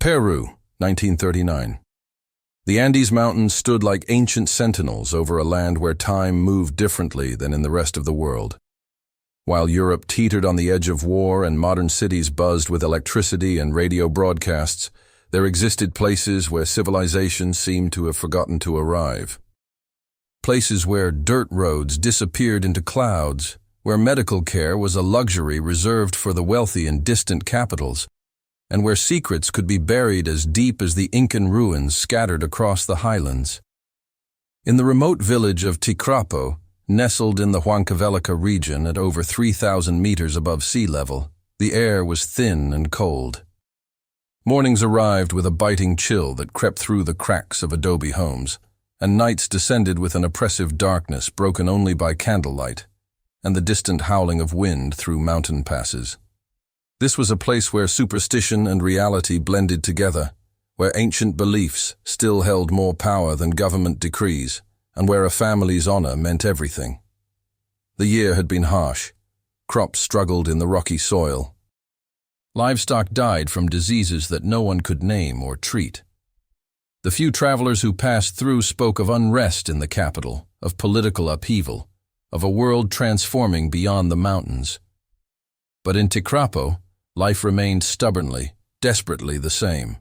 Peru, 1939. The Andes Mountains stood like ancient sentinels over a land where time moved differently than in the rest of the world. While Europe teetered on the edge of war and modern cities buzzed with electricity and radio broadcasts, there existed places where civilization seemed to have forgotten to arrive. Places where dirt roads disappeared into clouds, where medical care was a luxury reserved for the wealthy in distant capitals, and where secrets could be buried as deep as the Incan ruins scattered across the highlands. In the remote village of Ticrapo, nestled in the Huancavelica region at over 3,000 meters above sea level, the air was thin and cold. Mornings arrived with a biting chill that crept through the cracks of adobe homes, and nights descended with an oppressive darkness broken only by candlelight and the distant howling of wind through mountain passes. This was a place where superstition and reality blended together, where ancient beliefs still held more power than government decrees, and where a family's honor meant everything. The year had been harsh. Crops struggled in the rocky soil. Livestock died from diseases that no one could name or treat. The few travelers who passed through spoke of unrest in the capital, of political upheaval, of a world transforming beyond the mountains. But in Ticrapo, life remained stubbornly, desperately the same.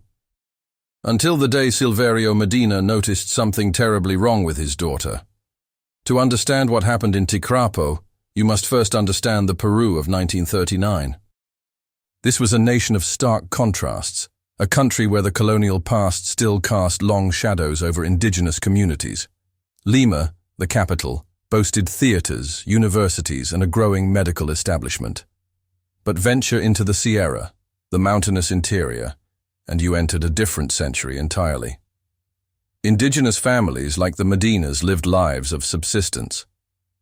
Until the day Silverio Medina noticed something terribly wrong with his daughter. To understand what happened in Ticrapo, you must first understand the Peru of 1939. This was a nation of stark contrasts, a country where the colonial past still cast long shadows over indigenous communities. Lima, the capital, boasted theaters, universities, and a growing medical establishment. But venture into the Sierra, the mountainous interior, and you entered a different century entirely. Indigenous families like the Medinas lived lives of subsistence.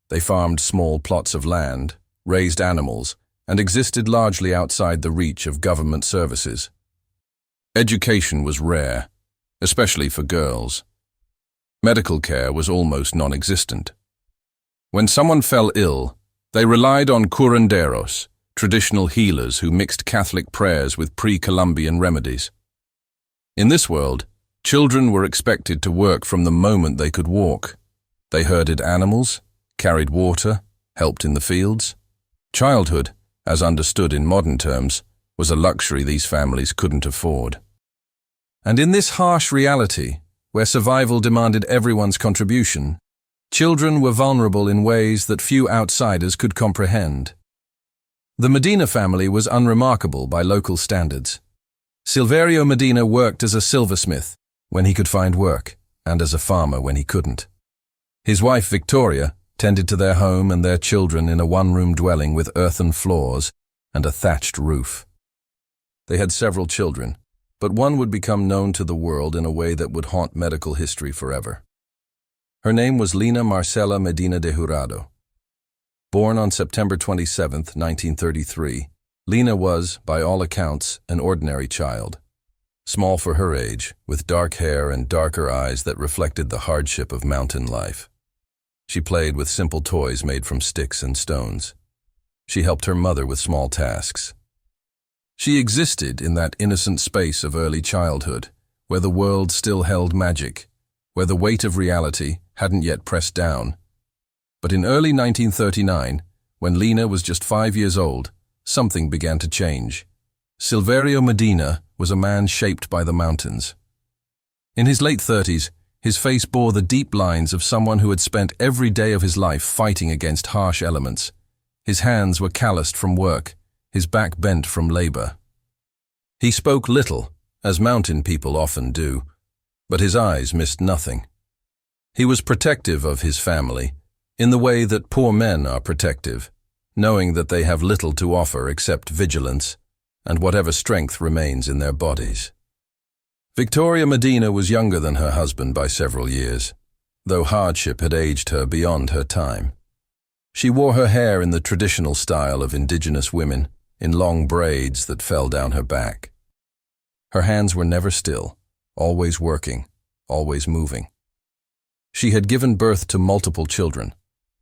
They farmed small plots of land, raised animals, and existed largely outside the reach of government services. Education was rare, especially for girls. Medical care was almost non-existent. When someone fell ill, they relied on curanderos, traditional healers who mixed Catholic prayers with pre-Columbian remedies. In this world, children were expected to work from the moment they could walk. They herded animals, carried water, helped in the fields. Childhood, as understood in modern terms, was a luxury these families couldn't afford. And in this harsh reality, where survival demanded everyone's contribution, children were vulnerable in ways that few outsiders could comprehend. The Medina family was unremarkable by local standards. Silverio Medina worked as a silversmith when he could find work, and as a farmer when he couldn't. His wife Victoria tended to their home and their children in a one-room dwelling with earthen floors and a thatched roof. They had several children, but one would become known to the world in a way that would haunt medical history forever. Her name was Lina Marcela Medina de Jurado. Born on September 27, 1933, Lina was, by all accounts, an ordinary child. Small for her age, with dark hair and darker eyes that reflected the hardship of mountain life. She played with simple toys made from sticks and stones. She helped her mother with small tasks. She existed in that innocent space of early childhood, where the world still held magic, where the weight of reality hadn't yet pressed down. But in early 1939, when Lina was just 5 years old, something began to change. Silverio Medina was a man shaped by the mountains. In his late 30s, his face bore the deep lines of someone who had spent every day of his life fighting against harsh elements. His hands were calloused from work, his back bent from labor. He spoke little, as mountain people often do, but his eyes missed nothing. He was protective of his family, in the way that poor men are protective, knowing that they have little to offer except vigilance and whatever strength remains in their bodies. Victoria Medina was younger than her husband by several years, though hardship had aged her beyond her time. She wore her hair in the traditional style of indigenous women, in long braids that fell down her back. Her hands were never still, always working, always moving. She had given birth to multiple children,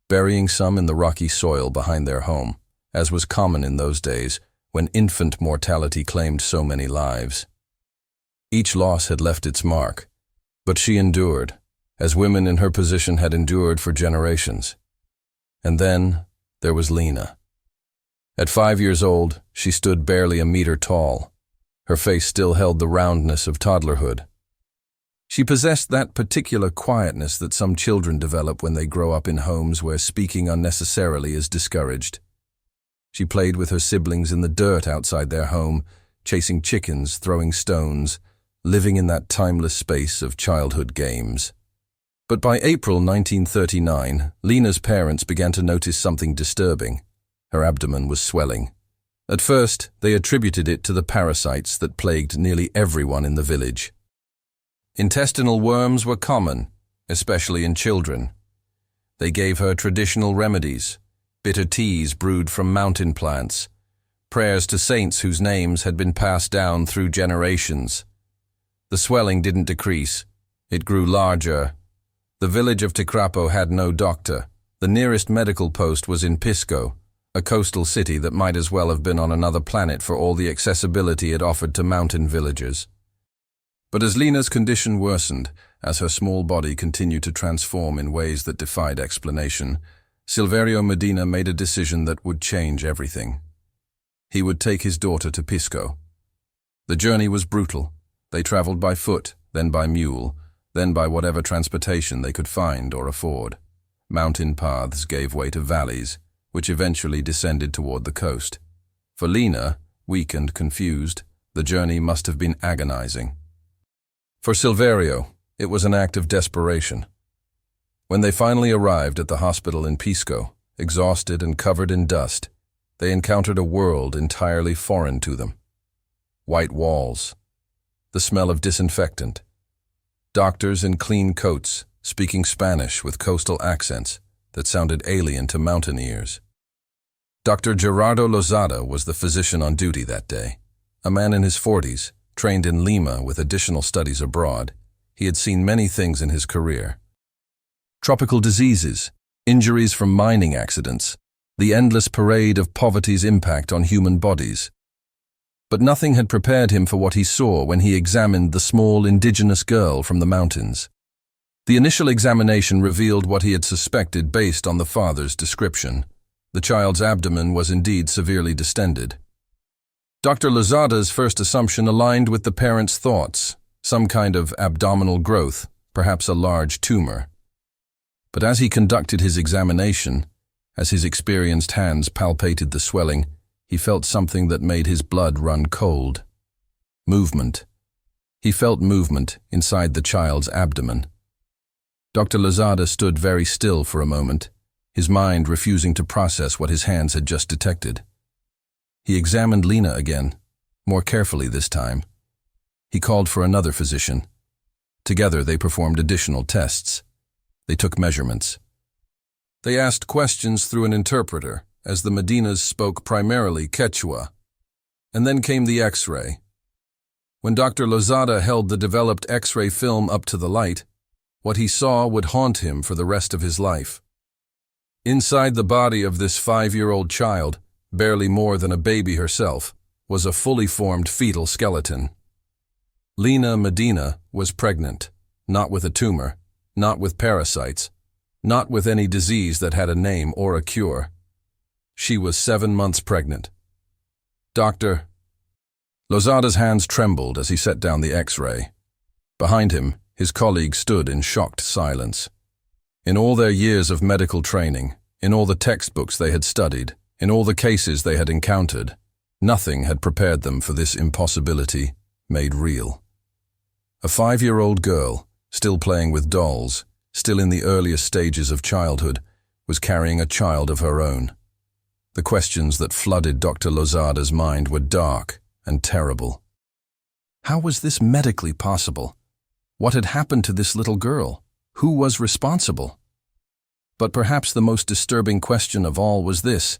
burying some in the rocky soil behind their home, as was common in those days when infant mortality claimed so many lives. Each loss had left its mark, but she endured, as women in her position had endured for generations. And then there was Lena. At 5 years old, she stood barely a meter tall. Her face still held the roundness of toddlerhood. She possessed that particular quietness that some children develop when they grow up in homes where speaking unnecessarily is discouraged. She played with her siblings in the dirt outside their home, chasing chickens, throwing stones, living in that timeless space of childhood games. But by April 1939, Lena's parents began to notice something disturbing. Her abdomen was swelling. At first, they attributed it to the parasites that plagued nearly everyone in the village. Intestinal worms were common, especially in children. They gave her traditional remedies, bitter teas brewed from mountain plants, prayers to saints whose names had been passed down through generations. The swelling didn't decrease, it grew larger. The village of Ticrapo had no doctor. The nearest medical post was in Pisco, a coastal city that might as well have been on another planet for all the accessibility it offered to mountain villagers. But as Lena's condition worsened, as her small body continued to transform in ways that defied explanation, Silverio Medina made a decision that would change everything. He would take his daughter to Pisco. The journey was brutal. They traveled by foot, then by mule, then by whatever transportation they could find or afford. Mountain paths gave way to valleys, which eventually descended toward the coast. For Lena, weak and confused, the journey must have been agonizing. For Silverio, it was an act of desperation. When they finally arrived at the hospital in Pisco, exhausted and covered in dust, they encountered a world entirely foreign to them. White walls, the smell of disinfectant, doctors in clean coats speaking Spanish with coastal accents that sounded alien to mountain ears. Dr. Gerardo Lozada was the physician on duty that day, a man in his 40s, trained in Lima with additional studies abroad. He had seen many things in his career. Tropical diseases, injuries from mining accidents, the endless parade of poverty's impact on human bodies. But nothing had prepared him for what he saw when he examined the small indigenous girl from the mountains. The initial examination revealed what he had suspected based on the father's description. The child's abdomen was indeed severely distended. Dr. Lozada's first assumption aligned with the parents' thoughts, some kind of abdominal growth, perhaps a large tumor. But as he conducted his examination, as his experienced hands palpated the swelling, he felt something that made his blood run cold. Movement. He felt movement inside the child's abdomen. Dr. Lozada stood very still for a moment, his mind refusing to process what his hands had just detected. He examined Lena again, more carefully this time. He called for another physician. Together they performed additional tests. They took measurements. They asked questions through an interpreter, as the Medinas spoke primarily Quechua. And then came the X-ray. When Dr. Lozada held the developed X-ray film up to the light, what he saw would haunt him for the rest of his life. Inside the body of this 5-year-old child, barely more than a baby herself, was a fully formed fetal skeleton. Lena Medina was pregnant, not with a tumor, not with parasites, not with any disease that had a name or a cure. She was 7 months pregnant. Dr. Lozada's hands trembled as he set down the X-ray. Behind him, his colleagues stood in shocked silence. In all their years of medical training, in all the textbooks they had studied, in all the cases they had encountered, nothing had prepared them for this impossibility made real. A 5-year-old girl, still playing with dolls, still in the earliest stages of childhood, was carrying a child of her own. The questions that flooded Dr. Lozada's mind were dark and terrible. How was this medically possible? What had happened to this little girl? Who was responsible? But perhaps the most disturbing question of all was this.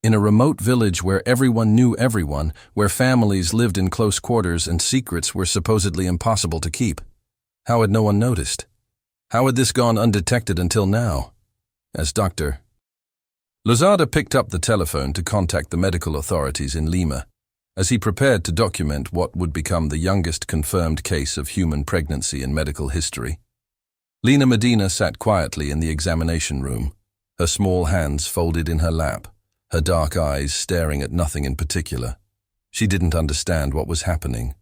In a remote village where everyone knew everyone, where families lived in close quarters and secrets were supposedly impossible to keep, how had no one noticed? How had this gone undetected until now? As Dr. Lozada picked up the telephone to contact the medical authorities in Lima. as he prepared to document what would become the youngest confirmed case of human pregnancy in medical history. Lina Medina sat quietly in the examination room, her small hands folded in her lap, her dark eyes staring at nothing in particular. She didn't understand what was happening.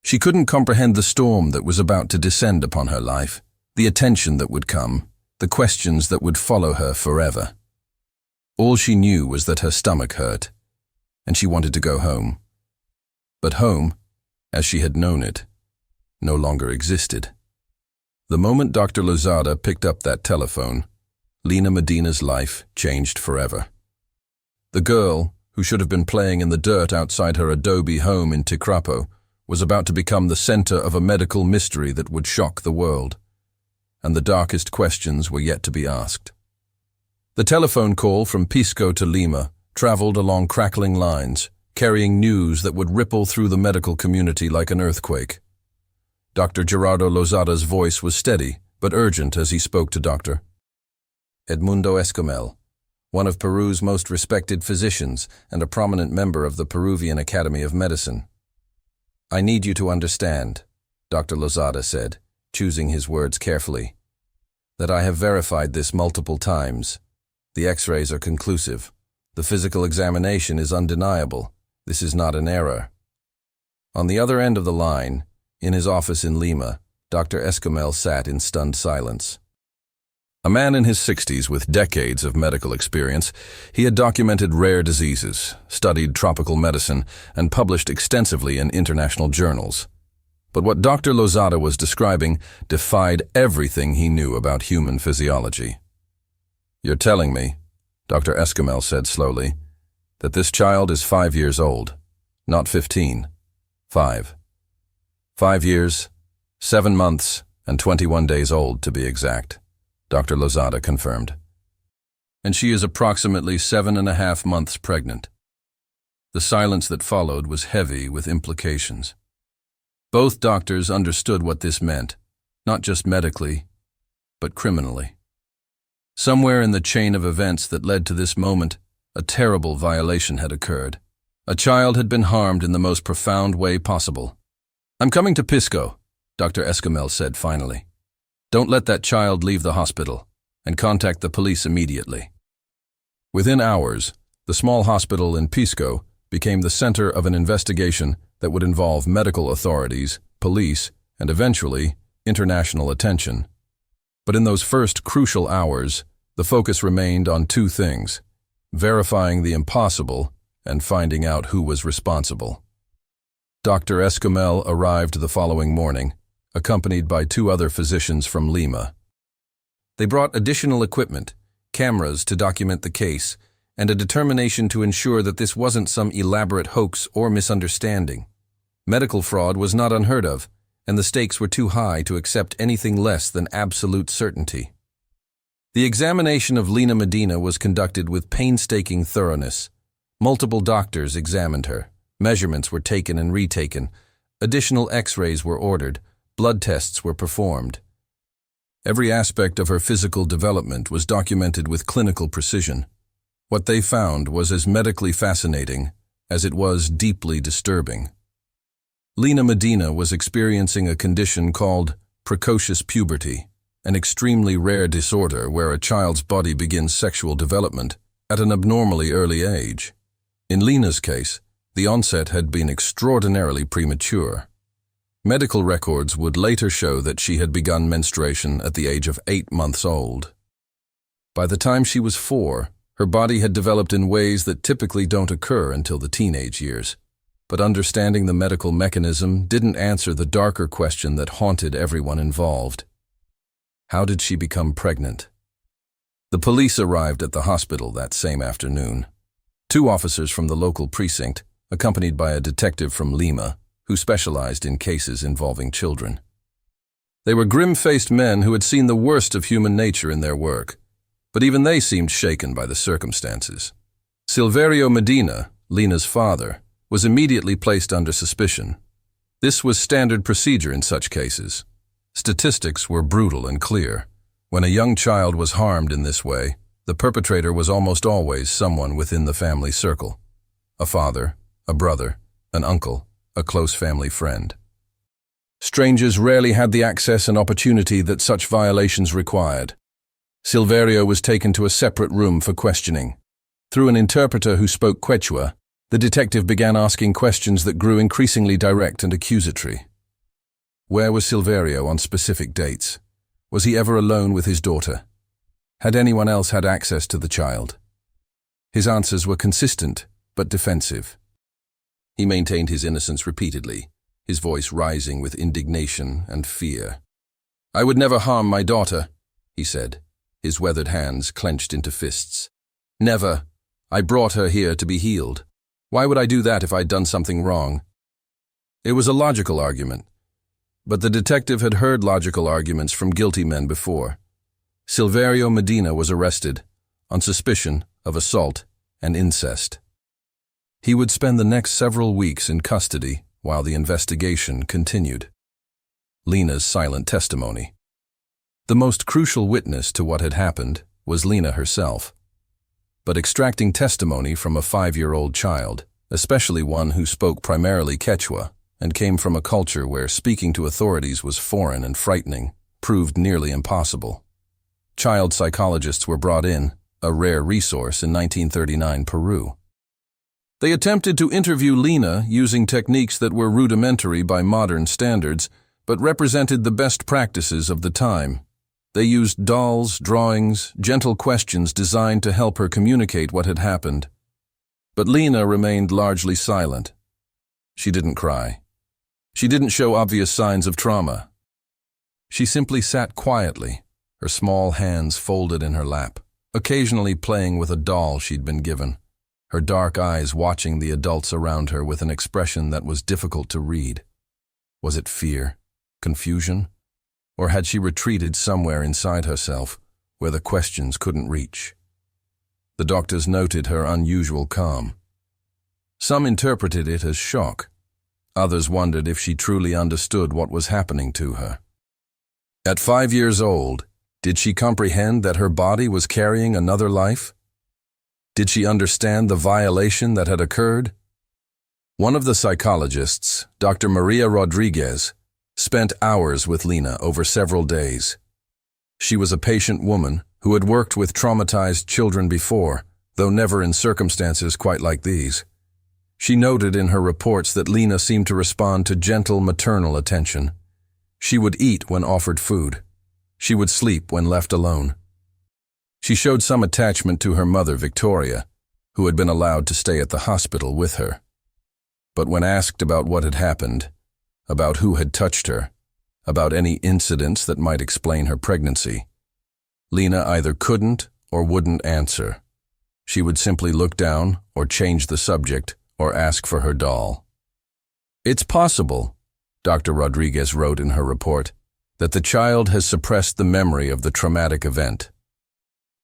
She couldn't comprehend the storm that was about to descend upon her life, the attention that would come, the questions that would follow her forever. All she knew was that her stomach hurt, and she wanted to go home. But home, as she had known it, no longer existed. The moment Dr. Lozada picked up that telephone, Lina Medina's life changed forever. The girl, who should have been playing in the dirt outside her adobe home in Ticrapo, was about to become the center of a medical mystery that would shock the world. And the darkest questions were yet to be asked. The telephone call from Pisco to Lima traveled along crackling lines, carrying news that would ripple through the medical community like an earthquake. Dr. Gerardo Lozada's voice was steady but urgent as he spoke to Dr. Edmundo Escamel, one of Peru's most respected physicians and a prominent member of the Peruvian Academy of Medicine. "I need you to understand," Dr. Lozada said, choosing his words carefully, "that I have verified this multiple times. The X-rays are conclusive. The physical examination is undeniable. This is not an error." On the other end of the line, in his office in Lima, Dr. Escamel sat in stunned silence. A man in his 60s with decades of medical experience, he had documented rare diseases, studied tropical medicine, and published extensively in international journals. But what Dr. Lozada was describing defied everything he knew about human physiology. "You're telling me," Dr. Escamel said slowly, "that this child is 5 years old, not 15. 5. 5 years, 7 months, and 21 days old, to be exact," Dr. Lozada confirmed. "And she is approximately 7.5 months pregnant." The silence that followed was heavy with implications. Both doctors understood what this meant, not just medically, but criminally. Somewhere in the chain of events that led to this moment, a terrible violation had occurred. A child had been harmed in the most profound way possible. "I'm coming to Pisco," Dr. Escamel said finally. "Don't let that child leave the hospital, and contact the police immediately." Within hours, the small hospital in Pisco became the center of an investigation that would involve medical authorities, police, and eventually, international attention. But in those first crucial hours, the focus remained on two things: verifying the impossible and finding out who was responsible. Dr. Escamel arrived the following morning, accompanied by 2 other physicians from Lima. They brought additional equipment, cameras to document the case, and a determination to ensure that this wasn't some elaborate hoax or misunderstanding. Medical fraud was not unheard of, and the stakes were too high to accept anything less than absolute certainty. The examination of Lina Medina was conducted with painstaking thoroughness. Multiple doctors examined her, measurements were taken and retaken, additional X-rays were ordered, blood tests were performed. Every aspect of her physical development was documented with clinical precision. What they found was as medically fascinating as it was deeply disturbing. Lina Medina was experiencing a condition called precocious puberty, an extremely rare disorder where a child's body begins sexual development at an abnormally early age. In Lina's case, the onset had been extraordinarily premature. Medical records would later show that she had begun menstruation at the age of 8 months old. By the time she was 4, her body had developed in ways that typically don't occur until the teenage years. But understanding the medical mechanism didn't answer the darker question that haunted everyone involved. How did she become pregnant? The police arrived at the hospital that same afternoon. 2 officers from the local precinct, accompanied by a detective from Lima, who specialized in cases involving children. They were grim-faced men who had seen the worst of human nature in their work, but even they seemed shaken by the circumstances. Silverio Medina, Lina's father, was immediately placed under suspicion. This was standard procedure in such cases. Statistics were brutal and clear. When a young child was harmed in this way, the perpetrator was almost always someone within the family circle: a father, a brother, an uncle, a close family friend. Strangers rarely had the access and opportunity that such violations required. Silverio was taken to a separate room for questioning. Through an interpreter who spoke Quechua, the detective began asking questions that grew increasingly direct and accusatory. Where was Silverio on specific dates? Was he ever alone with his daughter? Had anyone else had access to the child? His answers were consistent, but defensive. He maintained his innocence repeatedly, his voice rising with indignation and fear. "I would never harm my daughter," he said, his weathered hands clenched into fists. "Never. I brought her here to be healed. Why would I do that if I'd done something wrong?" It was a logical argument, but the detective had heard logical arguments from guilty men before. Silverio Medina was arrested on suspicion of assault and incest. He would spend the next several weeks in custody while the investigation continued. Lena's silent testimony. The most crucial witness to what had happened was Lena herself. But extracting testimony from a 5-year-old child, especially one who spoke primarily Quechua and came from a culture where speaking to authorities was foreign and frightening, proved nearly impossible. Child psychologists were brought in, a rare resource in 1939 Peru. They attempted to interview Lena using techniques that were rudimentary by modern standards, but represented the best practices of the time. They used dolls, drawings, gentle questions designed to help her communicate what had happened. But Lena remained largely silent. She didn't cry. She didn't show obvious signs of trauma. She simply sat quietly, her small hands folded in her lap, occasionally playing with a doll she'd been given, her dark eyes watching the adults around her with an expression that was difficult to read. Was it fear, confusion, or had she retreated somewhere inside herself where the questions couldn't reach? The doctors noted her unusual calm. Some interpreted it as shock. Others wondered if she truly understood what was happening to her. At 5 years old, did she comprehend that her body was carrying another life? Did she understand the violation that had occurred? One of the psychologists, Dr. Maria Rodriguez, spent hours with Lena over several days. She was a patient woman who had worked with traumatized children before, though never in circumstances quite like these. She noted in her reports that Lena seemed to respond to gentle maternal attention. She would eat when offered food. She would sleep when left alone. She showed some attachment to her mother, Victoria, who had been allowed to stay at the hospital with her. But when asked about what had happened, about who had touched her, about any incidents that might explain her pregnancy, Lena either couldn't or wouldn't answer. She would simply look down or change the subject or ask for her doll. "It's possible," Dr. Rodriguez wrote in her report, "that the child has suppressed the memory of the traumatic event.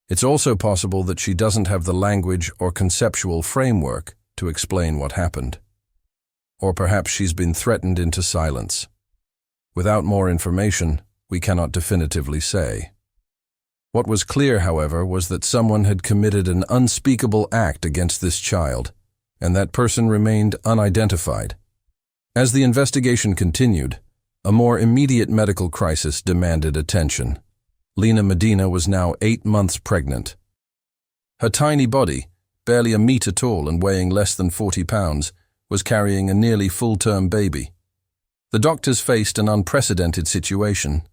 It's also possible that she doesn't have the language or conceptual framework to explain what happened. Or perhaps she's been threatened into silence. Without more information, we cannot definitively say." What was clear, however, was that someone had committed an unspeakable act against this child, and that person remained unidentified. As the investigation continued, a more immediate medical crisis demanded attention. Lena Medina was now 8 months pregnant. Her tiny body, barely a meter tall and weighing less than 40 pounds, was carrying a nearly full-term baby. The doctors faced an unprecedented situation.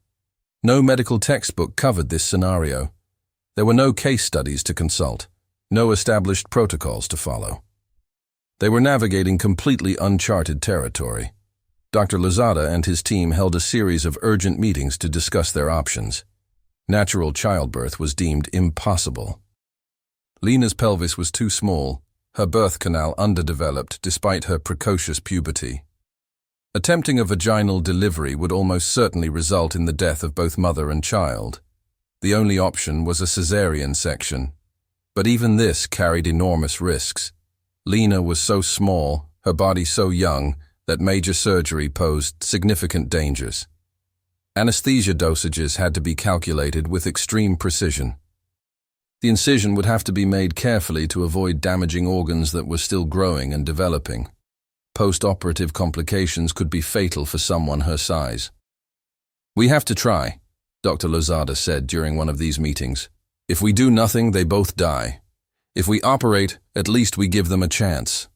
No medical textbook covered this scenario. There were no case studies to consult, no established protocols to follow. They were navigating completely uncharted territory. Dr. Lozada and his team held a series of urgent meetings to discuss their options. Natural childbirth was deemed impossible. Lena's pelvis was too small, her birth canal underdeveloped despite her precocious puberty. Attempting a vaginal delivery would almost certainly result in the death of both mother and child. The only option was a cesarean section. But even this carried enormous risks. Lena was so small, her body so young, that major surgery posed significant dangers. Anesthesia dosages had to be calculated with extreme precision. The incision would have to be made carefully to avoid damaging organs that were still growing and developing. Post-operative complications could be fatal for someone her size. "We have to try," Dr. Lozada said during one of these meetings. "If we do nothing, they both die. If we operate, at least we give them a chance."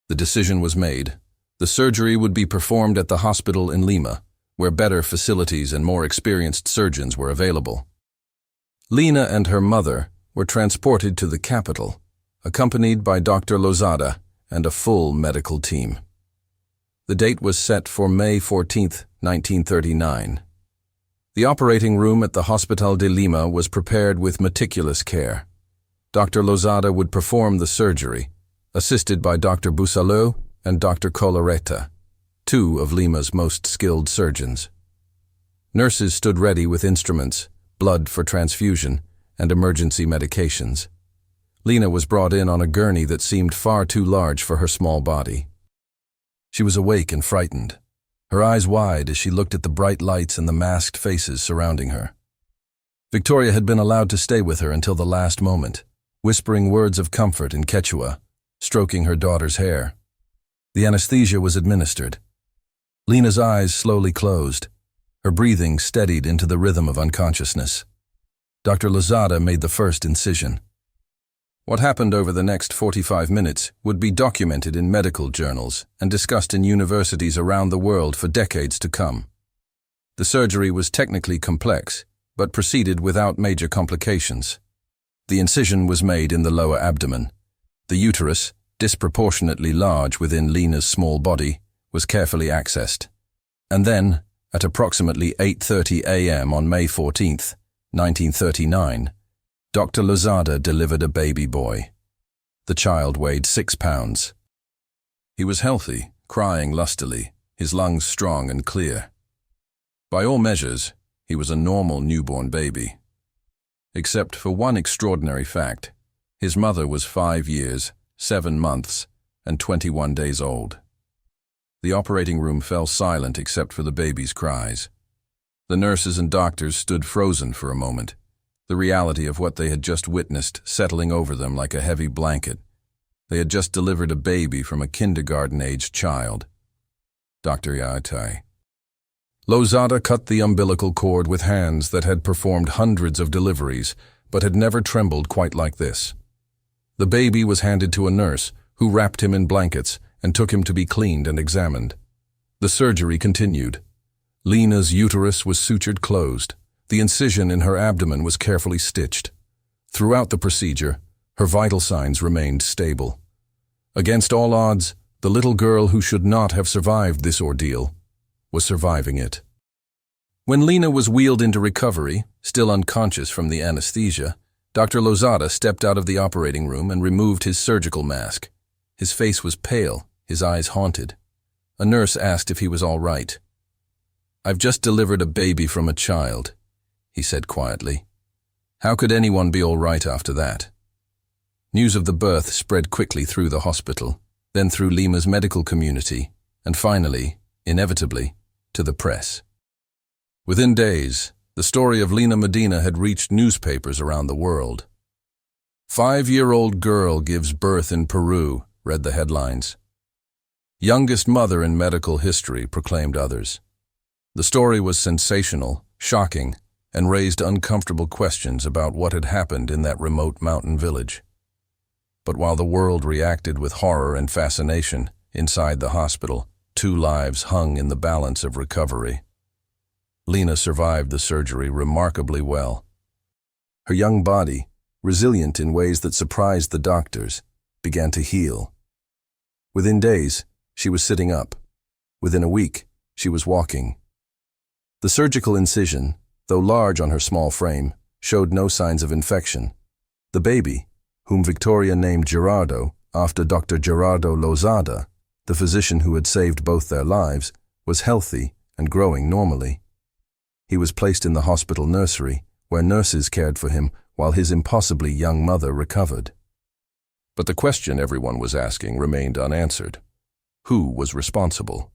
The decision was made. The surgery would be performed at the hospital in Lima, where better facilities and more experienced surgeons were available. Lina and her mother were transported to the capital, accompanied by Dr. Lozada and a full medical team. The date was set for May 14, 1939. The operating room at the Hospital de Lima was prepared with meticulous care. Dr. Lozada would perform the surgery, assisted by Dr. Bussalou and Dr. Coloreta, two of Lima's most skilled surgeons. Nurses stood ready with instruments, blood for transfusion, and emergency medications. Lina was brought in on a gurney that seemed far too large for her small body. She was awake and frightened, her eyes wide as she looked at the bright lights and the masked faces surrounding her. Victoria had been allowed to stay with her until the last moment, whispering words of comfort in Quechua, stroking her daughter's hair. The anesthesia was administered. Lina's eyes slowly closed. Her breathing steadied into the rhythm of unconsciousness. Dr. Lozada made the first incision. What happened over the next 45 minutes would be documented in medical journals and discussed in universities around the world for decades to come. The surgery was technically complex, but proceeded without major complications. The incision was made in the lower abdomen. The uterus, disproportionately large within Lina's small body, was carefully accessed. And then, at approximately 8:30 a.m. on May 14, 1939, Dr. Lozada delivered a baby boy. The child weighed 6 pounds. He was healthy, crying lustily, his lungs strong and clear. By all measures, he was a normal newborn baby. Except for one extraordinary fact: his mother was 5 years, 7 months, and 21 days old. The operating room fell silent except for the baby's cries. The nurses and doctors stood frozen for a moment, the reality of what they had just witnessed settling over them like a heavy blanket. They had just delivered a baby from a kindergarten-aged child. Dr. Yatai. Lozada cut the umbilical cord with hands that had performed hundreds of deliveries, but had never trembled quite like this. The baby was handed to a nurse, who wrapped him in blankets and took him to be cleaned and examined. The surgery continued. Lina's uterus was sutured closed. The incision in her abdomen was carefully stitched. Throughout the procedure, her vital signs remained stable. Against all odds, the little girl who should not have survived this ordeal was surviving it. When Lina was wheeled into recovery, still unconscious from the anesthesia, Dr. Lozada stepped out of the operating room and removed his surgical mask. His face was pale, his eyes haunted. A nurse asked if he was all right. "I've just delivered a baby from a child," he said quietly. How could anyone be all right after that? News of the birth spread quickly through the hospital, then through Lima's medical community, and finally, inevitably, to the press. Within days, the story of Lina Medina had reached newspapers around the world. 5-year-old girl gives birth in Peru, read the headlines. Youngest mother in medical history, proclaimed others. The story was sensational, shocking, and raised uncomfortable questions about what had happened in that remote mountain village. But while the world reacted with horror and fascination, inside the hospital, 2 lives hung in the balance of recovery. Lina survived the surgery remarkably well. Her young body, resilient in ways that surprised the doctors, began to heal. Within days, she was sitting up. Within a week, she was walking. The surgical incision, though large on her small frame, showed no signs of infection. The baby, whom Victoria named Gerardo after Dr. Gerardo Lozada, the physician who had saved both their lives, was healthy and growing normally. He was placed in the hospital nursery, where nurses cared for him while his impossibly young mother recovered. But the question everyone was asking remained unanswered. Who was responsible?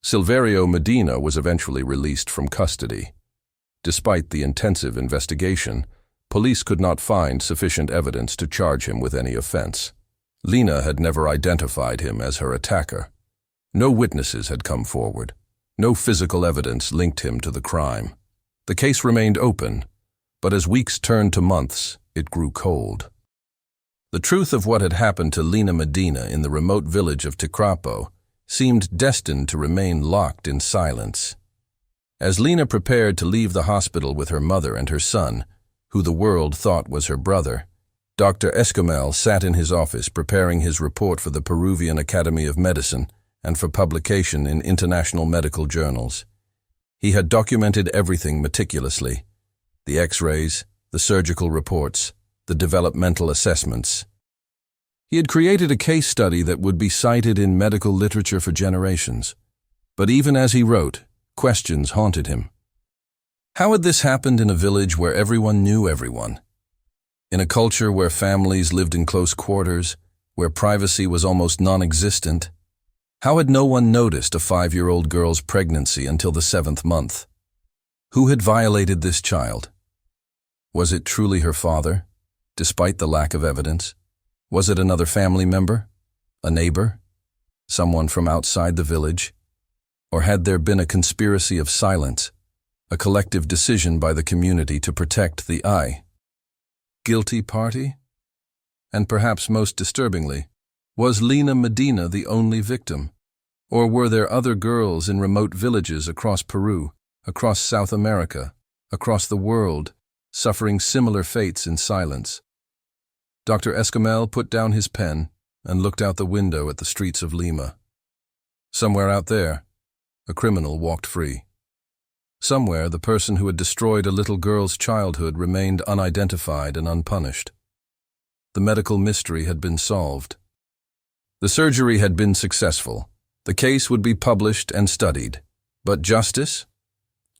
Silverio Medina was eventually released from custody. Despite the intensive investigation, police could not find sufficient evidence to charge him with any offense. Lena had never identified him as her attacker. No witnesses had come forward. No physical evidence linked him to the crime. The case remained open, but as weeks turned to months, it grew cold. The truth of what had happened to Lena Medina in the remote village of Ticrapo seemed destined to remain locked in silence. As Lena prepared to leave the hospital with her mother and her son, who the world thought was her brother, Dr. Escamel sat in his office preparing his report for the Peruvian Academy of Medicine and for publication in international medical journals. He had documented everything meticulously: the X-rays, the surgical reports, the developmental assessments. He had created a case study that would be cited in medical literature for generations. But even as he wrote, questions haunted him. How had this happened in a village where everyone knew everyone? In a culture where families lived in close quarters, where privacy was almost non-existent? How had no one noticed a 5-year-old girl's pregnancy until the 7th month? Who had violated this child? Was it truly her father, despite the lack of evidence? Was it another family member? A neighbor? Someone from outside the village? Or had there been a conspiracy of silence, a collective decision by the community to protect the guilty party? And perhaps most disturbingly, was Lena Medina the only victim? Or were there other girls in remote villages across Peru, across South America, across the world, suffering similar fates in silence? Dr. Escamel put down his pen and looked out the window at the streets of Lima. Somewhere out there, a criminal walked free. Somewhere, the person who had destroyed a little girl's childhood remained unidentified and unpunished. The medical mystery had been solved. The surgery had been successful. The case would be published and studied. But justice?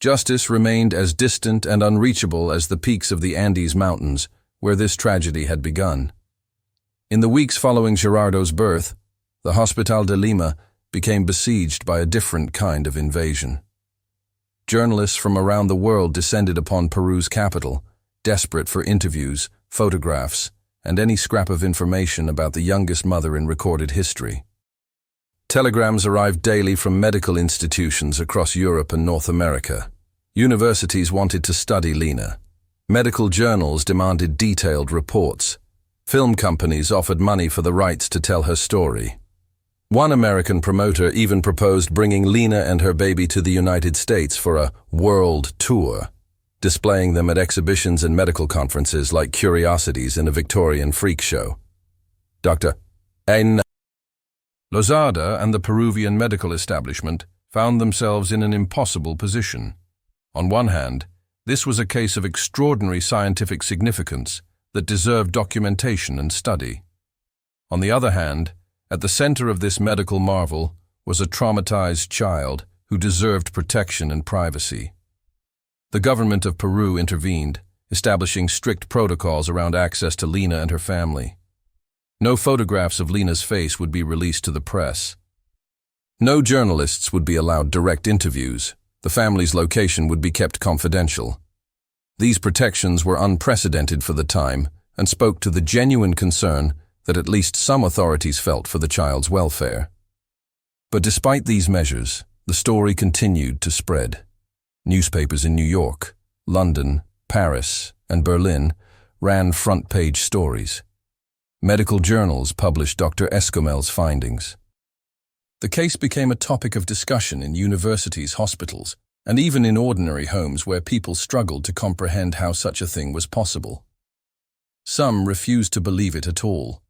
Justice remained as distant and unreachable as the peaks of the Andes Mountains, where this tragedy had begun. In the weeks following Gerardo's birth, the Hospital de Lima became besieged by a different kind of invasion. Journalists from around the world descended upon Peru's capital, desperate for interviews, photographs, and any scrap of information about the youngest mother in recorded history. Telegrams arrived daily from medical institutions across Europe and North America. Universities wanted to study Lena. Medical journals demanded detailed reports. Film companies offered money for the rights to tell her story. One American promoter even proposed bringing Lena and her baby to the United States for a world tour, displaying them at exhibitions and medical conferences like curiosities in a Victorian freak show. Dr. N. Lozada and the Peruvian medical establishment found themselves in an impossible position. On one hand, this was a case of extraordinary scientific significance that deserved documentation and study. On the other hand, at the center of this medical marvel was a traumatized child who deserved protection and privacy. The government of Peru intervened, establishing strict protocols around access to Lena and her family. No photographs of Lena's face would be released to the press. No journalists would be allowed direct interviews. The family's location would be kept confidential. These protections were unprecedented for the time and spoke to the genuine concern that at least some authorities felt for the child's welfare. But despite these measures, the story continued to spread. Newspapers in New York, London, Paris, and Berlin ran front-page stories. Medical journals published Dr. Escamel's findings. The case became a topic of discussion in universities, hospitals, and even in ordinary homes where people struggled to comprehend how such a thing was possible. Some refused to believe it at all.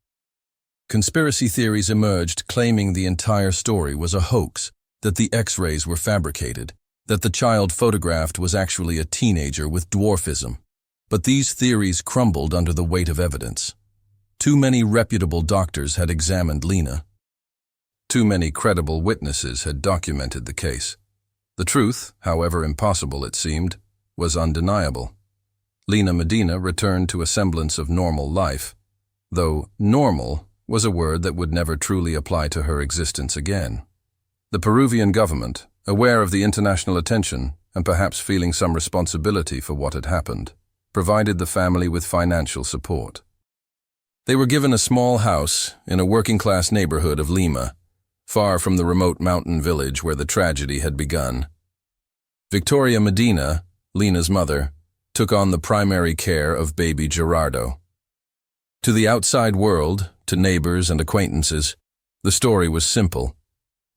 Conspiracy theories emerged claiming the entire story was a hoax, that the X-rays were fabricated, that the child photographed was actually a teenager with dwarfism. But these theories crumbled under the weight of evidence. Too many reputable doctors had examined Lena. Too many credible witnesses had documented the case. The truth, however impossible it seemed, was undeniable. Lena Medina returned to a semblance of normal life, though normal was a word that would never truly apply to her existence again. The Peruvian government, aware of the international attention and perhaps feeling some responsibility for what had happened, provided the family with financial support. They were given a small house in a working-class neighborhood of Lima, far from the remote mountain village where the tragedy had begun. Victoria Medina, Lina's mother, took on the primary care of baby Gerardo. To the outside world, to neighbors and acquaintances, the story was simple.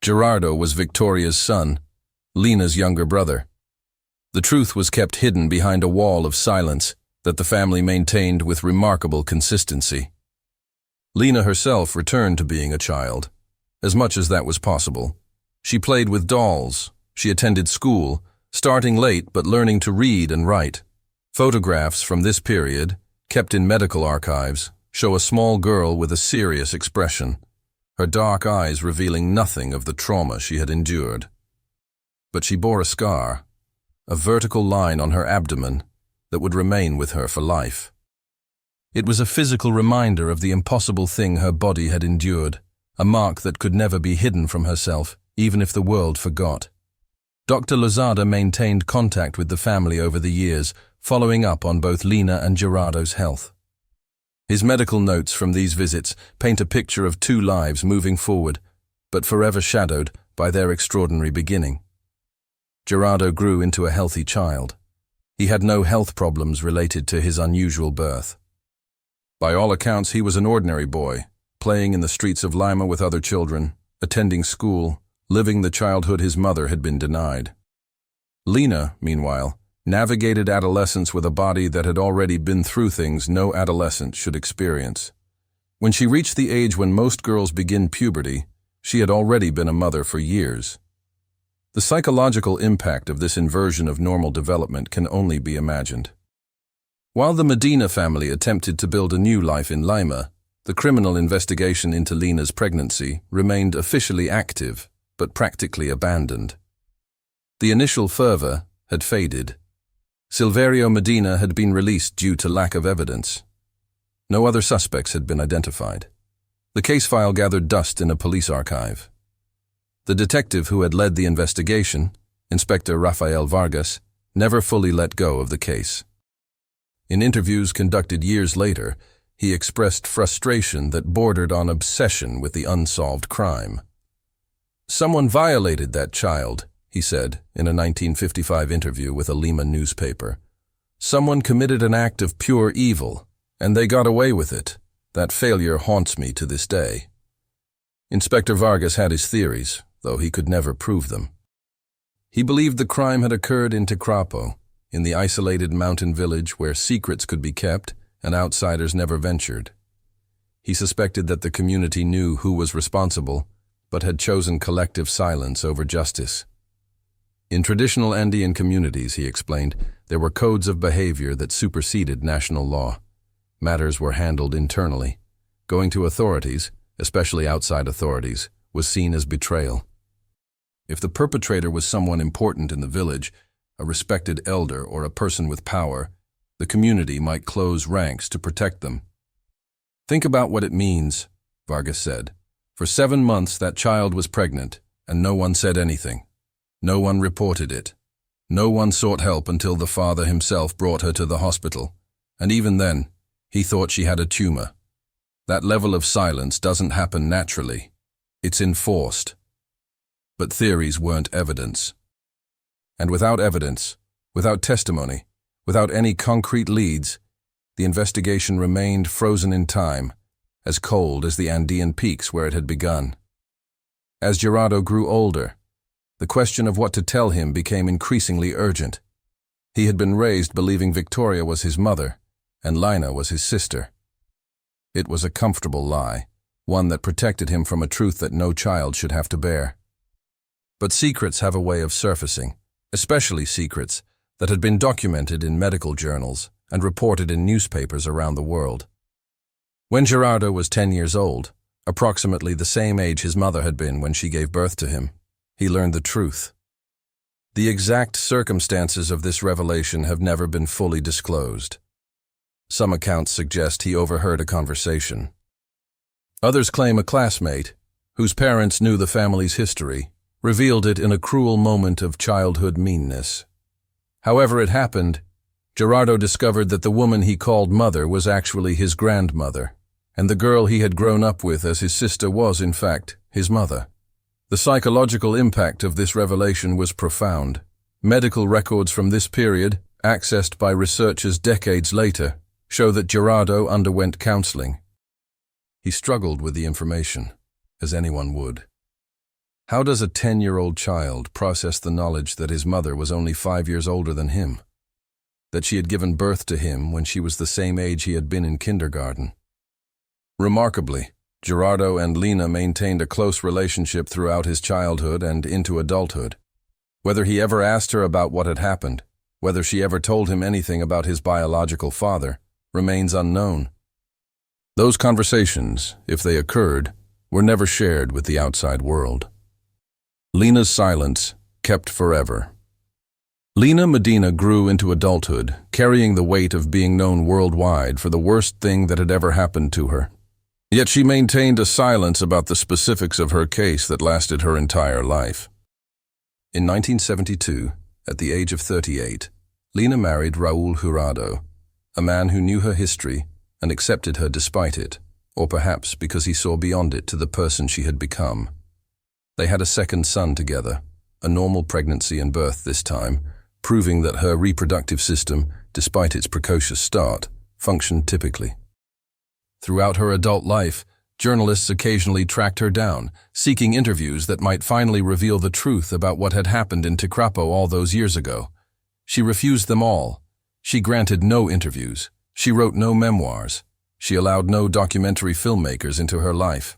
Gerardo was Victoria's son, Lina's younger brother. The truth was kept hidden behind a wall of silence that the family maintained with remarkable consistency. Lina herself returned to being a child, as much as that was possible. She played with dolls, she attended school, starting late but learning to read and write. Photographs from this period, kept in medical archives, show a small girl with a serious expression, her dark eyes revealing nothing of the trauma she had endured. But she bore a scar, a vertical line on her abdomen that would remain with her for life. It was a physical reminder of the impossible thing her body had endured, a mark that could never be hidden from herself, even if the world forgot. Dr. Lozada maintained contact with the family over the years, following up on both Lina and Gerardo's health. His medical notes from these visits paint a picture of two lives moving forward, but forever shadowed by their extraordinary beginning. Gerardo grew into a healthy child. He had no health problems related to his unusual birth. By all accounts, he was an ordinary boy, playing in the streets of Lima with other children, attending school, living the childhood his mother had been denied. Lina, meanwhile, navigated adolescence with a body that had already been through things no adolescent should experience. When she reached the age when most girls begin puberty, she had already been a mother for years. The psychological impact of this inversion of normal development can only be imagined. While the Medina family attempted to build a new life in Lima, the criminal investigation into Lina's pregnancy remained officially active, but practically abandoned. The initial fervor had faded. Silverio Medina had been released due to lack of evidence. No other suspects had been identified. The case file gathered dust in a police archive. The detective who had led the investigation, Inspector Rafael Vargas, never fully let go of the case. In interviews conducted years later, he expressed frustration that bordered on obsession with the unsolved crime. "Someone violated that child," he said in a 1955 interview with a Lima newspaper. "Someone committed an act of pure evil, and they got away with it. That failure haunts me to this day." Inspector Vargas had his theories, though he could never prove them. He believed the crime had occurred in Tecrapo, in the isolated mountain village where secrets could be kept and outsiders never ventured. He suspected that the community knew who was responsible, but had chosen collective silence over justice. In traditional Andean communities, he explained, there were codes of behavior that superseded national law. Matters were handled internally. Going to authorities, especially outside authorities, was seen as betrayal. If the perpetrator was someone important in the village, a respected elder or a person with power, the community might close ranks to protect them. "Think about what it means," Vargas said. "For 7 months that child was pregnant, and no one said anything. No one reported it. No one sought help until the father himself brought her to the hospital, and even then, he thought she had a tumor. That level of silence doesn't happen naturally. It's enforced." But theories weren't evidence. And without evidence, without testimony, without any concrete leads, the investigation remained frozen in time, as cold as the Andean peaks where it had begun. As Gerardo grew older, the question of what to tell him became increasingly urgent. He had been raised believing Victoria was his mother, and Lina was his sister. It was a comfortable lie, one that protected him from a truth that no child should have to bear. But secrets have a way of surfacing, especially secrets that had been documented in medical journals and reported in newspapers around the world. When Gerardo was 10 years old, approximately the same age his mother had been when she gave birth to him, he learned the truth. The exact circumstances of this revelation have never been fully disclosed. Some accounts suggest he overheard a conversation. Others claim a classmate, whose parents knew the family's history, revealed it in a cruel moment of childhood meanness. However it happened, Gerardo discovered that the woman he called mother was actually his grandmother, and the girl he had grown up with as his sister was, in fact, his mother. The psychological impact of this revelation was profound. Medical records from this period, accessed by researchers decades later, show that Gerardo underwent counseling. He struggled with the information, as anyone would. How does a 10-year-old child process the knowledge that his mother was only 5 years older than him? That she had given birth to him when she was the same age he had been in kindergarten? Remarkably, Gerardo and Lena maintained a close relationship throughout his childhood and into adulthood. Whether he ever asked her about what had happened, whether she ever told him anything about his biological father, remains unknown. Those conversations, if they occurred, were never shared with the outside world. Lena's silence kept forever. Lena Medina grew into adulthood, carrying the weight of being known worldwide for the worst thing that had ever happened to her. Yet she maintained a silence about the specifics of her case that lasted her entire life. In 1972, at the age of 38, Lena married Raul Jurado, a man who knew her history and accepted her despite it, or perhaps because he saw beyond it to the person she had become. They had a second son together, a normal pregnancy and birth this time, proving that her reproductive system, despite its precocious start, functioned typically. Throughout her adult life, journalists occasionally tracked her down, seeking interviews that might finally reveal the truth about what had happened in Tecrapo all those years ago. She refused them all. She granted no interviews. She wrote no memoirs. She allowed no documentary filmmakers into her life.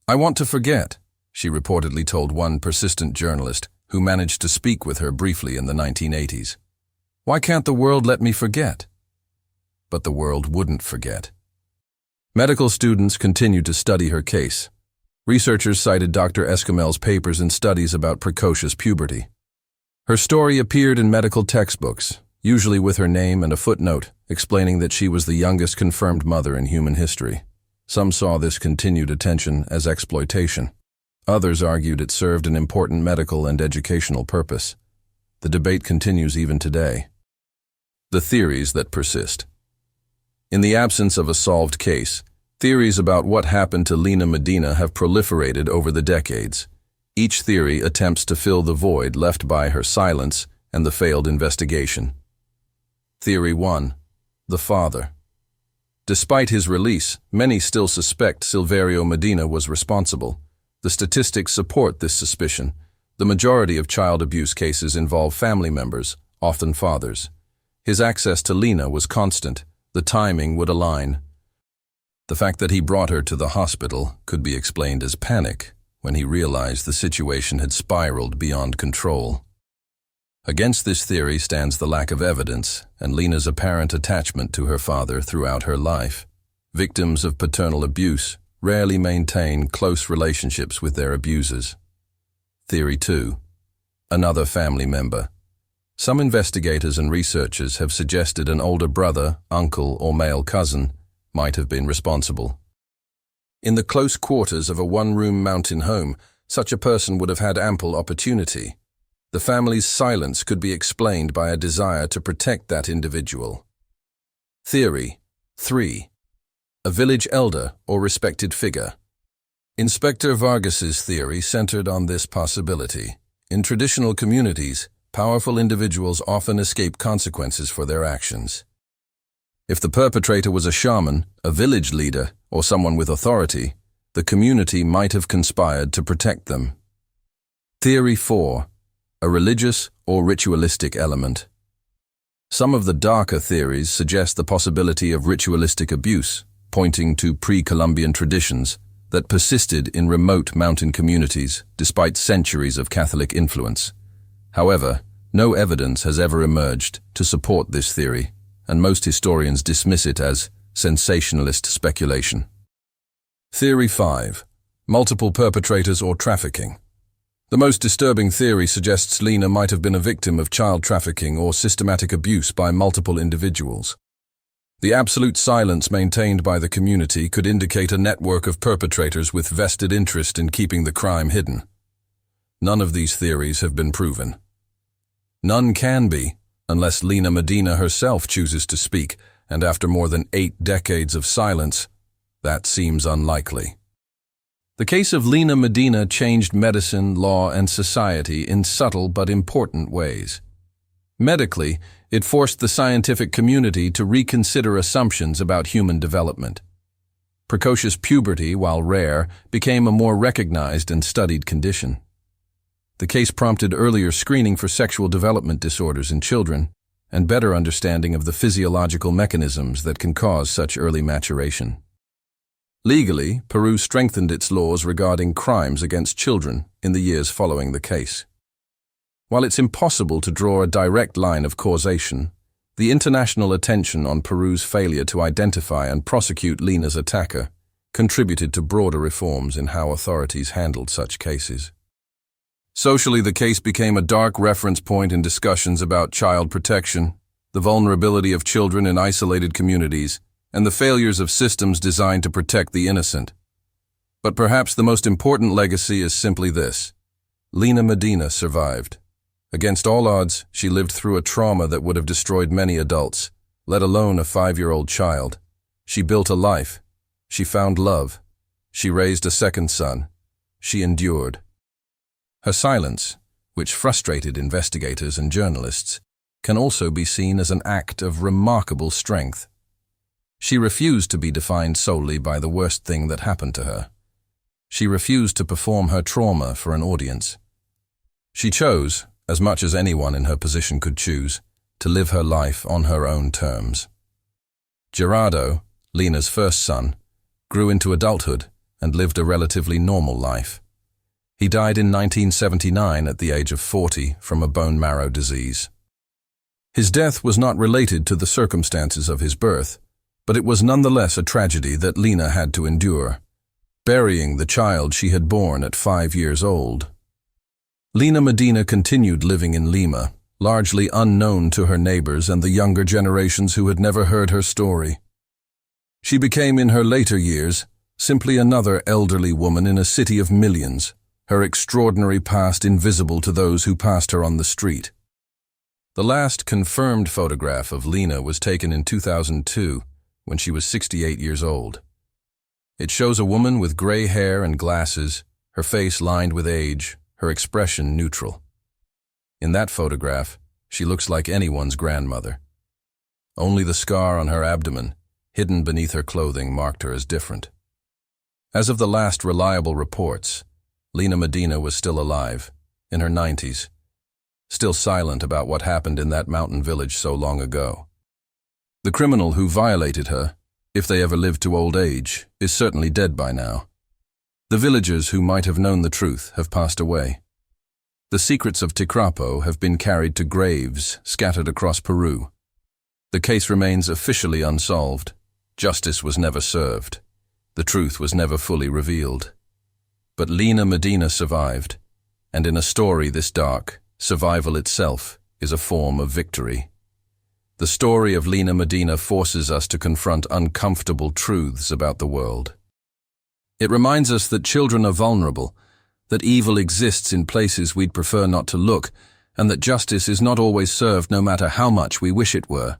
"I want to forget," she reportedly told one persistent journalist who managed to speak with her briefly in the 1980s. "Why can't the world let me forget?" But the world wouldn't forget. Medical students continued to study her case. Researchers cited Dr. Esquimel's papers and studies about precocious puberty. Her story appeared in medical textbooks, usually with her name and a footnote explaining that she was the youngest confirmed mother in human history. Some saw this continued attention as exploitation. Others argued it served an important medical and educational purpose. The debate continues even today. The theories that persist. In the absence of a solved case, theories about what happened to Lena Medina have proliferated over the decades. Each theory attempts to fill the void left by her silence and the failed investigation. Theory 1. The father. Despite his release, many still suspect Silverio Medina was responsible. The statistics support this suspicion. The majority of child abuse cases involve family members, often fathers. His access to Lena was constant. The timing would align. The fact that he brought her to the hospital could be explained as panic when he realized the situation had spiraled beyond control. Against this theory stands the lack of evidence and Lena's apparent attachment to her father throughout her life. Victims of paternal abuse rarely maintain close relationships with their abusers. Theory 2. Another family member. Some investigators and researchers have suggested an older brother, uncle, or male cousin might have been responsible. In the close quarters of a one-room mountain home, such a person would have had ample opportunity. The family's silence could be explained by a desire to protect that individual. Theory 3. A village elder or respected figure. Inspector Vargas's theory centered on this possibility. In traditional communities, powerful individuals often escape consequences for their actions. If the perpetrator was a shaman, a village leader, or someone with authority, the community might have conspired to protect them. Theory 4. A religious or ritualistic element. Some of the darker theories suggest the possibility of ritualistic abuse, pointing to pre-Columbian traditions that persisted in remote mountain communities despite centuries of Catholic influence. However, no evidence has ever emerged to support this theory, and most historians dismiss it as sensationalist speculation. Theory 5. Multiple perpetrators or trafficking. The most disturbing theory suggests Lena might have been a victim of child trafficking or systematic abuse by multiple individuals. The absolute silence maintained by the community could indicate a network of perpetrators with vested interest in keeping the crime hidden. None of these theories have been proven. None can be, unless Lena Medina herself chooses to speak, and after more than 8 decades of silence, That seems unlikely. The case of Lina Medina changed medicine, law, and society in subtle but important ways. Medically, it forced the scientific community to reconsider assumptions about human development. Precocious puberty, while rare, became a more recognized and studied condition. The case prompted earlier screening for sexual development disorders in children and better understanding of the physiological mechanisms that can cause such early maturation. Legally, Peru strengthened its laws regarding crimes against children in the years following the case. While it's impossible to draw a direct line of causation, the international attention on Peru's failure to identify and prosecute Lina's attacker contributed to broader reforms in how authorities handled such cases. Socially, the case became a dark reference point in discussions about child protection, the vulnerability of children in isolated communities, and the failures of systems designed to protect the innocent. But perhaps the most important legacy is simply this: Lina Medina survived. Against all odds, she lived through a trauma that would have destroyed many adults, let alone a 5-year-old child. She built a life. She found love. She raised a second son. She endured. Her silence, which frustrated investigators and journalists, can also be seen as an act of remarkable strength. She refused to be defined solely by the worst thing that happened to her. She refused to perform her trauma for an audience. She chose, as much as anyone in her position could choose, to live her life on her own terms. Gerardo, Lina's first son, grew into adulthood and lived a relatively normal life. He died in 1979 at the age of 40 from a bone marrow disease. His death was not related to the circumstances of his birth, but it was nonetheless a tragedy that Lina had to endure, burying the child she had born at 5 years old. Lina Medina continued living in Lima, largely unknown to her neighbors and the younger generations who had never heard her story. She became, in her later years, simply another elderly woman in a city of millions, her extraordinary past invisible to those who passed her on the street. The last confirmed photograph of Lina was taken in 2002, when she was 68 years old. It shows a woman with gray hair and glasses, her face lined with age, her expression neutral. In that photograph, she looks like anyone's grandmother. Only the scar on her abdomen, hidden beneath her clothing, marked her as different. As of the last reliable reports, Lina Medina was still alive, in her 90s, still silent about what happened in that mountain village so long ago. The criminal who violated her, if they ever lived to old age, is certainly dead by now. The villagers who might have known the truth have passed away. The secrets of Ticrapo have been carried to graves scattered across Peru. The case remains officially unsolved. Justice was never served. The truth was never fully revealed. But Lina Medina survived, and in a story this dark, survival itself is a form of victory. The story of Lina Medina forces us to confront uncomfortable truths about the world. It reminds us that children are vulnerable, that evil exists in places we'd prefer not to look, and that justice is not always served no matter how much we wish it were.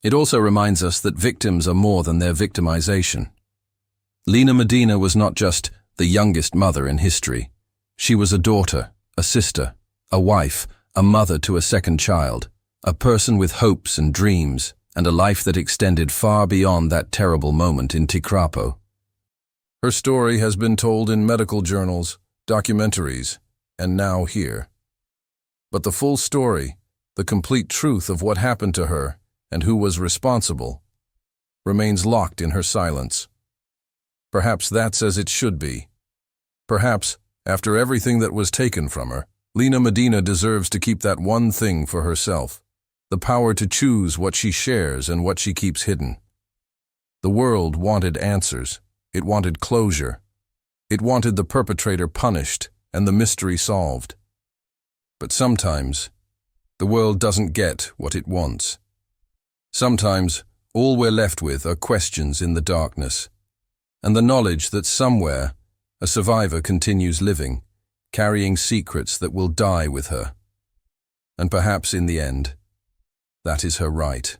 It also reminds us that victims are more than their victimization. Lina Medina was not just the youngest mother in history. She was a daughter, a sister, a wife, a mother to a second child, a person with hopes and dreams, and a life that extended far beyond that terrible moment in Ticrapo. Her story has been told in medical journals, documentaries, and now here. But the full story, the complete truth of what happened to her and who was responsible, remains locked in her silence. Perhaps that's as it should be. Perhaps, after everything that was taken from her, Lina Medina deserves to keep that one thing for herself, the power to choose what she shares and what she keeps hidden. The world wanted answers. It wanted closure. It wanted the perpetrator punished and the mystery solved. But sometimes, the world doesn't get what it wants. Sometimes, all we're left with are questions in the darkness, and the knowledge that somewhere, a survivor continues living, carrying secrets that will die with her. And perhaps in the end, that is her right.